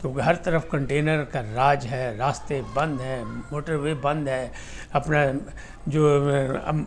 کیونکہ ہر طرف کنٹینر کا راج ہے، راستے بند ہیں، موٹر وے بند ہے، اپنا جو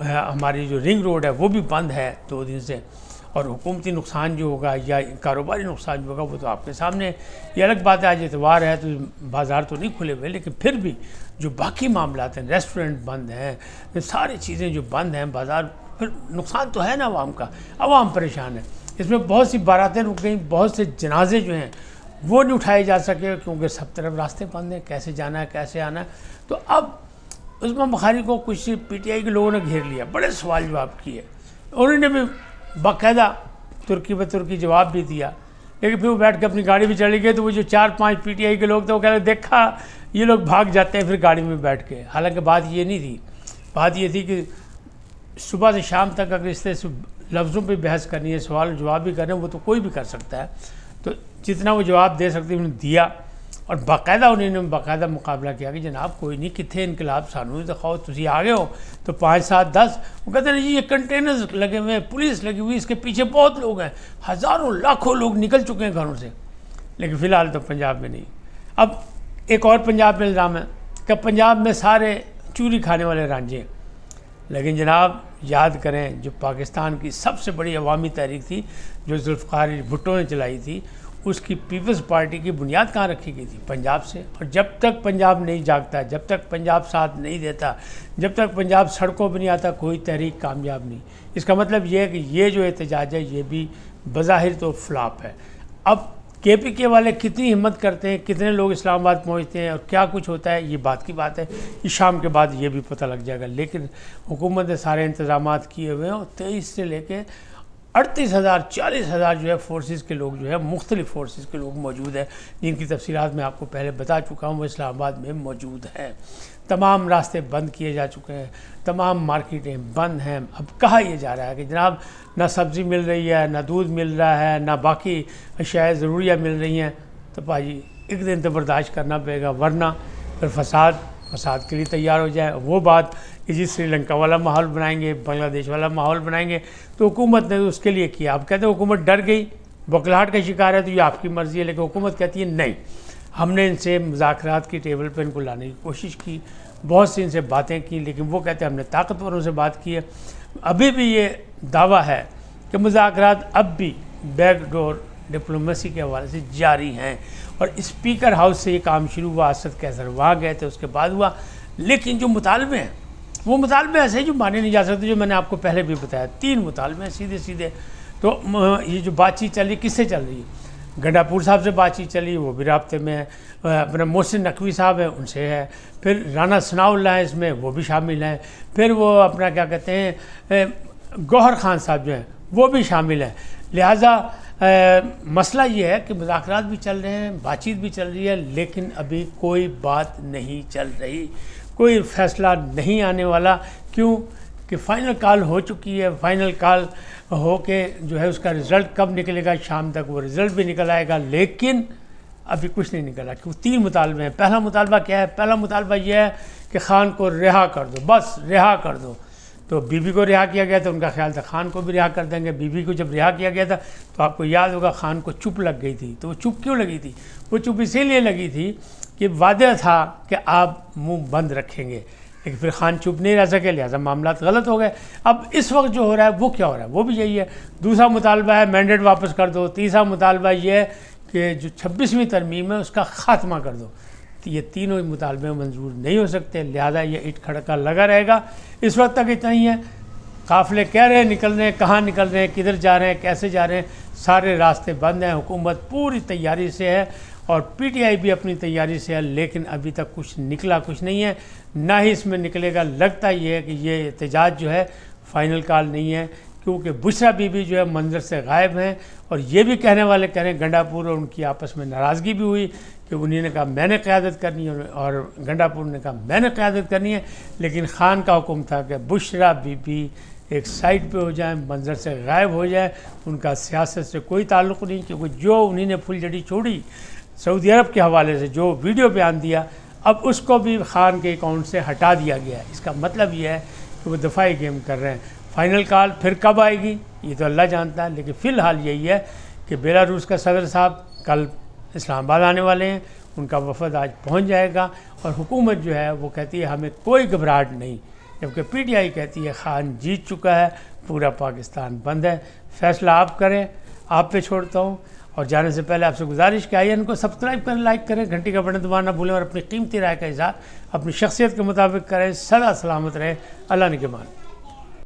ہماری جو رنگ روڈ ہے وہ بھی بند ہے 2 دن سے، اور حکومتی نقصان جو ہوگا یا کاروباری نقصان جو ہوگا وہ تو آپ کے سامنے. یہ الگ بات ہے آج اتوار ہے تو بازار تو نہیں کھلے ہوئے، لیکن پھر بھی جو باقی معاملات ہیں، ریسٹورنٹ بند ہیں، ساری چیزیں جو بند ہیں، بازار، پھر نقصان تو ہے نا عوام کا، عوام پریشان ہے. اس میں بہت سی باراتیں رک گئیں، بہت سے جنازے جو ہیں وہ نہیں اٹھائے جا سکے کیونکہ سب طرف راستے بند ہیں، کیسے جانا ہے کیسے آنا ہے. تو اب عثمان بخاری کو کچھ پی ٹی آئی کے لوگوں نے گھیر لیا، بڑے سوال جواب کیے، انہوں نے بھی باقاعدہ ترکی بہ ترکی جواب بھی دیا، لیکن پھر وہ بیٹھ کے اپنی گاڑی بھی چلے گئے. تو وہ جو 4-5 پی ٹی آئی کے لوگ تھے وہ کہہ رہے دیکھا یہ لوگ بھاگ جاتے ہیں پھر گاڑی میں بیٹھ کے. حالانکہ بات یہ نہیں تھی، بات یہ تھی کہ صبح سے شام تک اگر اس طرح سے لفظوں پہ بحث کرنی ہے، سوال جواب بھی کرنے، وہ تو کوئی بھی کر سکتا ہے. تو جتنا وہ جواب دے سکتے انہوں نے دیا، اور باقاعدہ انہوں نے باقاعدہ مقابلہ کیا کہ جناب کوئی نہیں، کتنے انقلاب سانو دکھاؤ، تسی آ گئے ہو تو 5 7 10. وہ کہتے ہیں جی یہ کنٹینرز لگے ہوئے ہیں، پولیس لگی ہوئی، اس کے پیچھے بہت لوگ ہیں، ہزاروں لاکھوں لوگ نکل چکے ہیں گھروں سے. لیکن فی الحال تو پنجاب میں نہیں. اب ایک اور پنجاب میں الزام ہے کہ پنجاب میں سارے چوری کھانے والے رانجھے ہیں. لیکن جناب یاد کریں جو پاکستان کی سب سے بڑی عوامی تحریک تھی جو ذوالفقار بھٹو نے چلائی تھی، اس کی پیپلز پارٹی کی بنیاد کہاں رکھی گئی تھی؟ پنجاب سے. اور جب تک پنجاب نہیں جاگتا، جب تک پنجاب ساتھ نہیں دیتا، جب تک پنجاب سڑکوں پہ نہیں آتا، کوئی تحریک کامیاب نہیں. اس کا مطلب یہ ہے کہ یہ جو احتجاج ہے یہ بھی بظاہر تو فلاپ ہے. اب کے پی کے والے کتنی ہمت کرتے ہیں، کتنے لوگ اسلام آباد پہنچتے ہیں اور کیا کچھ ہوتا ہے، یہ بات کی بات ہے، یہ شام کے بعد یہ بھی پتہ لگ جائے گا. لیکن حکومت نے سارے انتظامات کیے ہوئے ہیں، اور 23 سے لے کے 38,000 40,000 جو ہے فورسز کے لوگ جو ہے مختلف فورسز کے لوگ موجود ہیں، جن کی تفصیلات میں آپ کو پہلے بتا چکا ہوں، وہ اسلام آباد میں موجود ہیں. تمام راستے بند کیے جا چکے ہیں، تمام مارکیٹیں بند ہیں. اب کہا یہ جا رہا ہے کہ جناب نہ سبزی مل رہی ہے، نہ دودھ مل رہا ہے، نہ باقی اشیاء ضروریہ مل رہی ہیں. تو بھائی ایک دن تو برداشت کرنا پڑے گا، ورنہ پھر فساد کے لیے تیار ہو جائے. وہ بات کہ جی سری لنکا والا ماحول بنائیں گے، بنگلہ دیش والا ماحول بنائیں گے، تو حکومت نے اس کے لیے کیا. اب کہتے ہیں حکومت ڈر گئی، بوکھلاہٹ کا شکار ہے، تو یہ آپ کی مرضی ہے. لیکن حکومت کہتی ہے نہیں، ہم نے ان سے مذاکرات کی ٹیبل پہ ان کو لانے کی کوشش کی، بہت سی ان سے باتیں کی، لیکن وہ کہتے ہیں ہم نے طاقتوروں سے بات کی ہے. ابھی بھی یہ دعویٰ ہے کہ مذاکرات اب بھی بیک ڈور ڈپلومیسی کے حوالے سے جاری ہیں، اور اسپیکر ہاؤس سے یہ کام شروع ہوا. اسد کیسر وہاں گئے تھے، اس کے بعد ہوا. لیکن جو مطالبے ہیں وہ مطالبے ایسے ہیں جو مانے نہیں جا سکتے، جو میں نے آپ کو پہلے بھی بتایا. 3 مطالبے ہیں سیدھے سیدھے. تو یہ جو بات چیت چل رہی کس سے چل رہی ہے؟ گنڈا پور صاحب سے بات چیت چلی، وہ بھی رابطے میں ہے. اپنا محسن نقوی صاحب ہیں، ان سے ہے. پھر رانا ثناء اللہ ہیں، اس میں وہ بھی شامل ہیں. پھر وہ اپنا کیا کہتے ہیں گوہر خان صاحب جو ہیں وہ بھی شامل ہیں. لہٰذا مسئلہ یہ ہے کہ مذاکرات بھی چل رہے ہیں، بات چیت بھی چل رہی ہے، لیکن ابھی کوئی بات نہیں چل رہی، کوئی فیصلہ نہیں آنے والا. کیوں کہ فائنل کال ہو چکی ہے. فائنل کال ہو کے جو ہے اس کا رزلٹ کب نکلے گا؟ شام تک وہ رزلٹ بھی نکل آئے گا، لیکن ابھی کچھ نہیں نکلا. کیوں 3 مطالبے ہیں. پہلا مطالبہ کیا ہے؟ پہلا مطالبہ یہ ہے کہ خان کو رہا کر دو، بس رہا کر دو. تو بی بی کو رہا کیا گیا تھا، ان کا خیال تھا خان کو بھی رہا کر دیں گے. بی بی کو جب رہا کیا گیا تھا تو آپ کو یاد ہوگا خان کو چپ لگ گئی تھی. تو وہ چپ کیوں لگی تھی؟ وہ چپ اسی لیے لگی تھی کہ وعدہ تھا کہ آپ منہ بند رکھیں گے، لیکن پھر خان چپ نہیں رہ سکے، لہٰذا معاملات غلط ہو گئے. اب اس وقت جو ہو رہا ہے وہ کیا ہو رہا ہے؟ وہ بھی یہی ہے. دوسرا مطالبہ ہے مینڈیٹ واپس کر دو. تیسرا مطالبہ یہ ہے کہ جو 26ویں ترمیم ہے اس کا خاتمہ کر دو. یہ تینوں مطالبے منظور نہیں ہو سکتے، لہذا یہ اٹ کھڑکا لگا رہے گا. اس وقت تک اتنا ہی ہے. قافلے کہہ رہے ہیں نکل رہے ہیں، کہاں نکل رہے ہیں، کدھر جا رہے ہیں، کیسے جا رہے ہیں، سارے راستے بند ہیں. حکومت پوری تیاری سے ہے اور پی ٹی آئی بھی اپنی تیاری سے ہے، لیکن ابھی تک کچھ نکلا کچھ نہیں ہے، نہ ہی اس میں نکلے گا. لگتا یہ ہے کہ یہ احتجاج جو ہے فائنل کال نہیں ہے، کیونکہ بشرا بی بی جو ہے منظر سے غائب ہیں. اور یہ بھی کہنے والے کہہ رہے ہیں گنڈا پور اور ان کی آپس میں ناراضگی بھی ہوئی کہ انہوں نے کہا میں نے قیادت کرنی ہے اور گنڈا پور نے کہا میں نے قیادت کرنی ہے. لیکن خان کا حکم تھا کہ بشرا بی بی ایک سائٹ پہ ہو جائیں، منظر سے غائب ہو جائیں. ان کا سیاست سے کوئی تعلق نہیں، کیونکہ جو انہوں نے پھلجھڑی چھوڑی سعودی عرب کے حوالے سے، جو ویڈیو بیان دیا، اب اس کو بھی خان کے اکاؤنٹ سے ہٹا دیا گیا ہے. اس کا مطلب یہ ہے کہ وہ دفاعی گیم کر رہے ہیں. فائنل کال پھر کب آئے گی یہ تو اللہ جانتا ہے، لیکن فی الحال یہی ہے کہ بیلاروس کا صدر صاحب کل اسلام آباد آنے والے ہیں، ان کا وفد آج پہنچ جائے گا، اور حکومت جو ہے وہ کہتی ہے ہمیں کوئی گھبراہٹ نہیں، جبکہ پی ٹی آئی کہتی ہے خان جیت چکا ہے، پورا پاکستان بند ہے۔ فیصلہ آپ کریں، آپ پہ چھوڑتا ہوں، اور جانے سے پہلے آپ سے گزارش کہ آئی این کو سبسکرائب کریں، لائک کریں، گھنٹی کا بٹن دبانا نہ بھولیں، اور اپنی قیمتی رائے کا اظہار اپنی شخصیت کے مطابق کریں۔ سدا سلامت رہیں، اللہ نگہبان۔